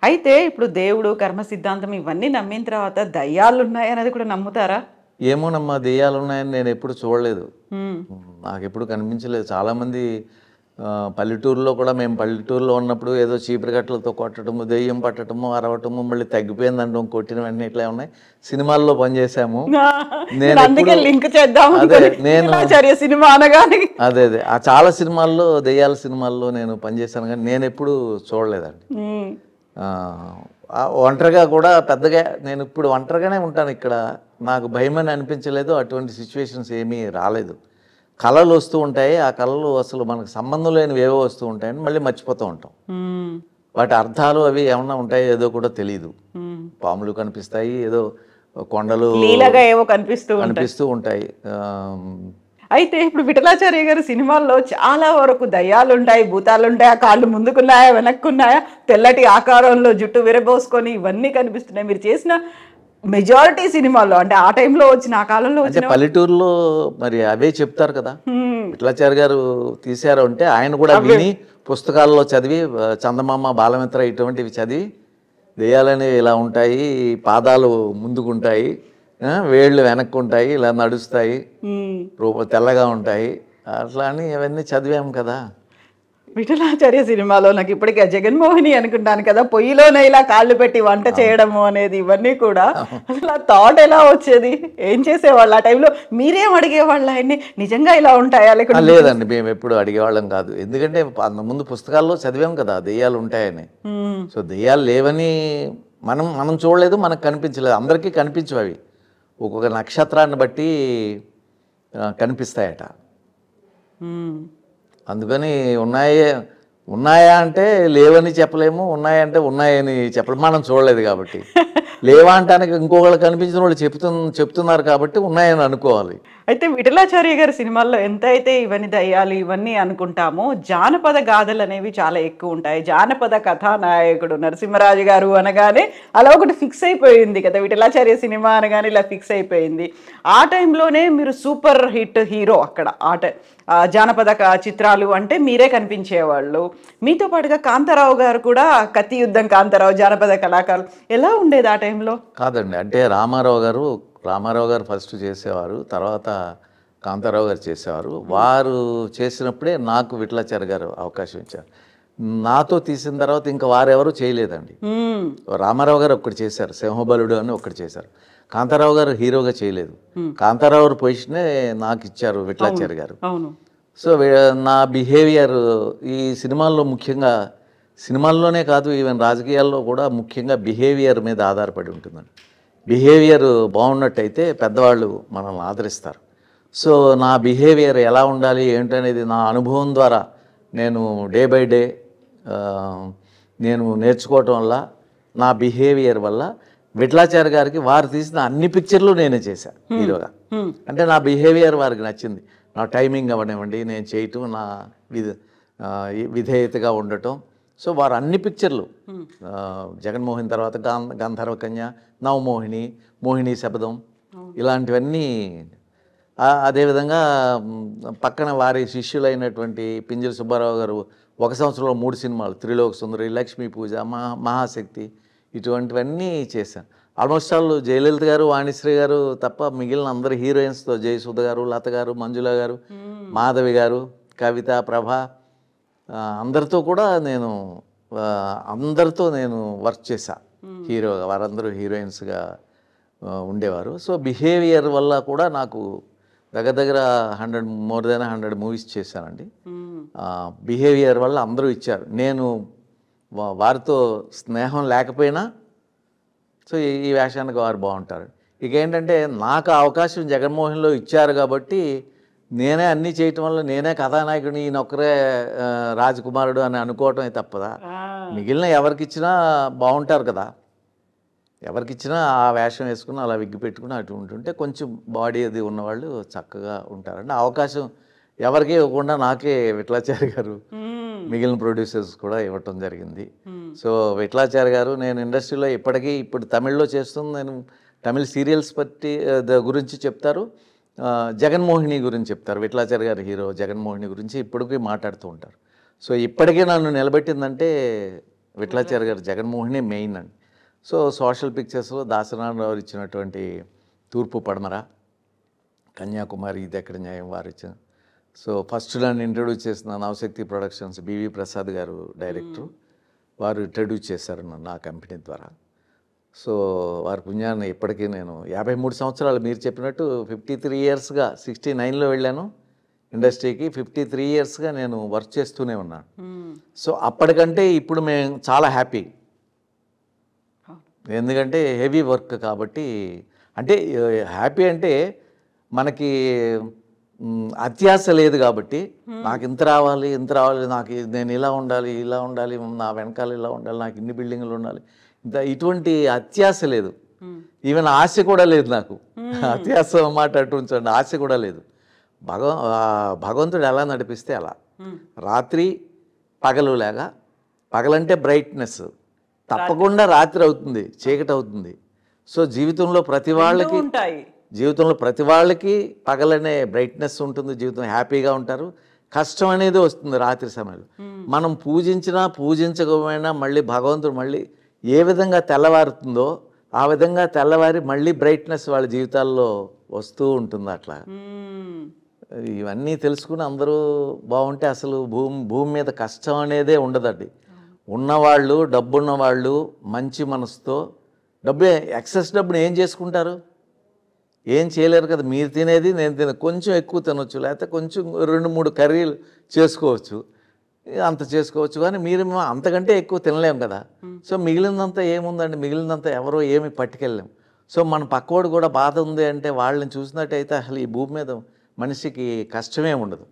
అయితే ఇప్పుడు దేవుడు, కర్మ సిద్ధాంతం ఇవన్నీ నమ్మిన తర్వాత దయ్యాలున్నాయన్నది కూడా నమ్ముతారా? ఏమోనమ్మా దెయ్యాలున్నాయని నేనెప్పుడు చూడలేదు. హ్మ్. నాకెప్పుడు కనిపించలేదు. చాలామంది పల్లెటూరులో కూడా మేము పల్లెటూరులో ఉన్నప్పుడు ఏదో చీపురు కట్టలతో కొట్టడము, దెయ్యం పట్టడము, అరవటము, మళ్ళీ తగ్గిపోయిందంటాం, కొట్టిన వెంటనే ఇట్లా ఉన్నాయి. సినిమాల్లో పనిచేసాము. నేను అందుకే నేనెప్పుడు లింక్ చేద్దాం అదే అనుకుని నేను విఠలాచార్య సినిమా అనగానే. అదే ఆ చాలా సినిమాల్లో దెయ్యాల సినిమాల్లో నేను పనిచేశాను కానీ నేనెప్పుడు చూడలేదండి. హ్మ్. ఒంటరిగా కూడా పెద్దగా నేను ఇప్పుడు ఒంటరిగానే ఉంటాను ఇక్కడ. నాకు భయమని అనిపించలేదు. అటువంటి సిచ్యువేషన్స్ ఏమీ రాలేదు. కళలు వస్తూ ఉంటాయి. ఆ కళలు అసలు మనకు సంబంధం లేనివి ఏవో వస్తూ ఉంటాయని మళ్ళీ మర్చిపోతూ ఉంటాం. హ్మ్. వాటి అర్థాలు అవి ఏమన్నా ఉంటాయో ఏదో కూడా తెలియదు. హ్మ్. పాములు కనిపిస్తాయి, ఏదో కొండలు లీలగా ఏవో కనిపిస్తూ ఉంటాయి. కనిపిస్తూ ఉంటాయి. అయితే ఇప్పుడు విఠలాచార్య గారి సినిమాల్లో చాలా వరకు దయ్యాలుంటాయి, భూతాలుంటాయి, ఆ కాళ్ళు ముందుకున్నాయా, వెనక్కున్నాయా, తెల్లటి ఆకారంలో జుట్టు విరబోసుకొని ఇవన్నీ కనిపిస్తున్నాయి. మీరు చేసిన మెజారిటీ సినిమాల్లో అంటే ఆ టైంలో వచ్చిన, ఆ కాలంలో అంటే వచ్చిన. పల్లెటూరులో మరి అవే చెప్తారు కదా. హ్మ్. విఠలాచార్య గారు తీశారు అంటే ఆయన కూడా విని పుస్తకాల్లో చదివి చందమామ, బాలమిత్ర ఇటువంటివి చదివి దెయ్యాలనేవి ఇలా ఉంటాయి, పాదాలు ముందుకుంటాయి, వేళ్ళు వెనక్కుంటాయి, ఇలా నడుస్తాయి, హ్మ్. తెల్లగా ఉంటాయి, అట్లా అని అవన్నీ చదివాము కదా. విఠలాచార్య సినిమాలో నాకు ఇప్పటికే జగన్మోహిని అనుకుంటాను కదా, పొయ్యిలోనే ఇలా కాళ్ళు పెట్టి వంట చేయడము అనేది, ఇవన్నీ కూడా అసలు ఆ థాట్ ఎలా వచ్చేది? ఏం చేసేవాళ్ళు ఆ టైంలో? మీరేం అడిగేవాళ్ళు ఆయన్ని, నిజంగా ఇలా ఉంటాయా లేకుంటే? లేదండి, మేము ఎప్పుడు అడిగేవాళ్ళం కాదు. ఎందుకంటే ముందు పుస్తకాల్లో చదివాం కదా దెయ్యాలు ఉంటాయని. హ్మ్. సో దెయ్యాలు లేవని మనం మనం చూడలేదు, మనకు కనిపించలేదు. అందరికీ కనిపించవు అవి. ఒక్కొక్క నక్షత్రాన్ని బట్టి కనిపిస్తాయట. హ్మ్. అందుకని ఉన్నాయా అంటే లేవని చెప్పలేము, ఉన్నాయంటే ఉన్నాయని చెప్పలేము. మనం చూడలేదు కాబట్టి. లేవా అంటానికి ఇంకొకళ్ళు కనిపించిన వాళ్ళు చెప్తున్నారు కాబట్టి ఉన్నాయని అనుకోవాలి. అయితే విఠలాచార్య గారి సినిమాల్లో ఎంత అయితే ఇవన్నీ దయ్యాలు ఇవన్నీ అనుకుంటామో, జానపద గాథలు అనేవి చాలా ఎక్కువ ఉంటాయి. జానపద కథానాయకుడు నరసింహరాజు గారు అనగానే అలా ఒకటి ఫిక్స్ అయిపోయింది కదా, విఠలాచార్య సినిమా అనగానే ఇలా ఫిక్స్ అయిపోయింది. ఆ టైంలోనే మీరు సూపర్ హిట్ హీరో అక్కడ. జానపద చిత్రాలు అంటే మీరే కనిపించేవాళ్ళు. మీతో పాటుగా కాంతారావు గారు కూడా, కత్తి యుద్ధం కాంతారావు, జానపద కళాకారులు, ఎలా ఉండేది ఆ టైంలో? కాదండి, అంటే రామారావు గారు ఫస్ట్ చేసేవారు, తర్వాత కాంతారావు గారు చేసేవారు. వారు చేసినప్పుడే నాకు విఠలాచార్య గారు అవకాశం ఇచ్చారు. నాతో తీసిన తర్వాత ఇంకా వారెవరూ చేయలేదండి. రామారావు గారు ఒక్కటి చేశారు, సింహబలుడు అని ఒక్కటి చేశారు. కాంతారావు గారు హీరోగా చేయలేదు. కాంతారావు గారు పొజిషనే నాకు ఇచ్చారు విఠలాచార్య గారు. అవును. సో నా బిహేవియర్ ఈ సినిమాల్లో ముఖ్యంగా, సినిమాల్లోనే కాదు ఈవెన్ రాజకీయాల్లో కూడా ముఖ్యంగా బిహేవియర్ మీద ఆధారపడి ఉంటుందండి. బిహేవియర్ బాగున్నట్టయితే పెద్దవాళ్ళు మనల్ని ఆదరిస్తారు. సో నా బిహేవియర్ ఎలా ఉండాలి ఏంటనేది నా అనుభవం ద్వారా నేను డే బై డే నేను నేర్చుకోవటం వల్ల, నా బిహేవియర్ వల్ల విఠలాచార్య గారికి వారు తీసిన అన్ని పిక్చర్లు నేనే చేశాను హీరోగా. అంటే నా బిహేవియర్ వారికి నచ్చింది. నా టైమింగ్ అవ్వనివ్వండి, నేను చేయటం, నా విధేయతగా ఉండటం. సో వారు అన్ని పిక్చర్లు, జగన్మోహన్ తర్వాత గంధర్వ కన్య, నవమోహిని, మోహిని శపథం, ఇలాంటివన్నీ. అదేవిధంగా పక్కన వారి శిష్యులైనటువంటి పింజల సుబ్బారావు గారు 1 సంవత్సరంలో 3 సినిమాలు, త్రిలోక సుందరి, లక్ష్మీ పూజ, మహాశక్తి, ఇటువంటివన్నీ చేశాను. ఆల్మోస్ట్ ఆల్ జయలలిత గారు, వాణిశ్రీ గారు తప్ప మిగిలిన అందరు హీరోయిన్స్తో, జయసుధ గారు, లత గారు, మంజుల గారు, మాధవి గారు, కవిత, ప్రభ, అందరితో కూడా నేను వర్క్ చేశా హీరోగా. వారందరూ హీరోయిన్స్గా ఉండేవారు. సో బిహేవియర్ వల్ల కూడా నాకు దగ్గర 100 మూవీస్ చేశానండి. బిహేవియర్ వల్ల అందరూ ఇచ్చారు. నేను వారితో స్నేహం లేకపోయినా సో ఈ వేషానికి వారు బాగుంటారు. ఇక ఏంటంటే నాకు అవకాశం జగన్మోహన్లో ఇచ్చారు కాబట్టి నేనే అన్నీ చేయటం వల్ల నేనే కథానాయకుడిని, ఈయనొక్కరే రాజకుమారుడు అని అనుకోవటమే తప్పదా. మిగిలిన ఎవరికిచ్చినా బాగుంటారు కదా. ఎవరికిచ్చినా ఆ వేషం వేసుకుని అలా విగ్గు పెట్టుకుని అటు ఉంటుంటే కొంచెం బాడీ అది ఉన్నవాళ్ళు చక్కగా ఉంటారండి. అవకాశం ఎవరికి ఇవ్వకుండా నాకే విఠలాచార్య గారు, మిగిలిన ప్రొడ్యూసర్స్ కూడా ఇవ్వటం జరిగింది. సో విఠలాచార్య గారు, నేను ఇండస్ట్రీలో ఇప్పుడు తమిళ్లో చేస్తుంది, నేను తమిళ సీరియల్స్ గురించి చెప్తారు, జగన్మోహిని గురించి చెప్తారు. విఠలాచార్య గారు హీరో, జగన్మోహిని గురించి ఇప్పటికీ మాట్లాడుతూ ఉంటారు. సో ఇప్పటికీ నన్ను నిలబెట్టిందంటే విఠలాచార్య గారు జగన్మోహనే మెయిన్ అండి. సో సోషల్ పిక్చర్స్లో దాసనారాయణరావు ఇచ్చినటువంటి తూర్పు పడమర, కన్యాకుమారి ఇది ఎక్కడ న్యాయం వారు ఇచ్చిన. సో ఫస్ట్ నన్ను ఇంట్రడ్యూస్ చేసిన నవశక్తి ప్రొడక్షన్స్ బివి ప్రసాద్ గారు డైరెక్టర్, వారు ఇంట్రడ్యూస్ చేశారు నన్ను ఆ కంపెనీ ద్వారా. సో వారి పుణ్యాన్ని ఇప్పటికీ నేను 53 సంవత్సరాలు మీరు చెప్పినట్టు 53 ఇయర్స్గా 69లో వెళ్ళాను ఇండస్ట్రీకి. 53 ఇయర్స్గా నేను వర్క్ చేస్తూనే ఉన్నాను. సో అప్పటికంటే ఇప్పుడు మేము చాలా హ్యాపీ, ఎందుకంటే హెవీ వర్క్ కాబట్టి. అంటే హ్యాపీ అంటే మనకి అత్యాశ లేదు కాబట్టి, నాకు ఇంత రావాలి ఇంత రావాలి, నాకు నేను ఇలా ఉండాలి ఇలా ఉండాలి, నా వెనకాల ఇలా ఉండాలి, నాకు ఇన్ని బిల్డింగ్లు ఉండాలి, ఇటువంటి అత్యాశ లేదు. ఈవెన్ ఆశ కూడా లేదు నాకు. అత్యాశ మాట అటు ఉంచండి, ఆశ కూడా లేదు. భగవంతుడు ఎలా నడిపిస్తే అలా. రాత్రి పగలు లాగా, పగలంటే బ్రైట్నెస్, తప్పకుండా రాత్రి అవుతుంది, చీకటి అవుతుంది. సో జీవితంలో ప్రతి వాళ్ళకి పగలనే బ్రైట్నెస్ ఉంటుంది, జీవితం హ్యాపీగా ఉంటారు. కష్టం అనేది వస్తుంది రాత్రి సమయంలో. మనం పూజించినా పూజించకపోయినా మళ్ళీ భగవంతుడు మళ్ళీ ఏ విధంగా తెల్లవారుతుందో ఆ విధంగా తెల్లవారి మళ్ళీ బ్రైట్నెస్ వాళ్ళ జీవితాల్లో వస్తూ ఉంటుంది. అట్లా ఇవన్నీ తెలుసుకుని అందరూ బాగుంటే అసలు భూమి మీద కష్టం అనేదే ఉండదండి. ఉన్నవాళ్ళు, డబ్బున్నవాళ్ళు మంచి మనసుతో, ఎక్సెస్ డబ్బుని ఏం చేసుకుంటారు? ఏం చేయలేరు కదా. మీరు తినేది నేను కొంచెం ఎక్కువ తినొచ్చు, లేకపోతే కొంచెం 2-3 కర్రీలు చేసుకోవచ్చు, అంత చేసుకోవచ్చు. కానీ మీరు అంతకంటే ఎక్కువ తినలేము కదా. సో మిగిలినంత ఏముందండి, మిగిలినంత ఎవరో ఏమి పట్టుకెళ్ళలేము. సో మన పక్కోడు కూడా బాధ ఉంది అంటే వాళ్ళని చూసినట్టయితే అసలు ఈ భూమి మీద మనిషికి కష్టమే ఉండదు.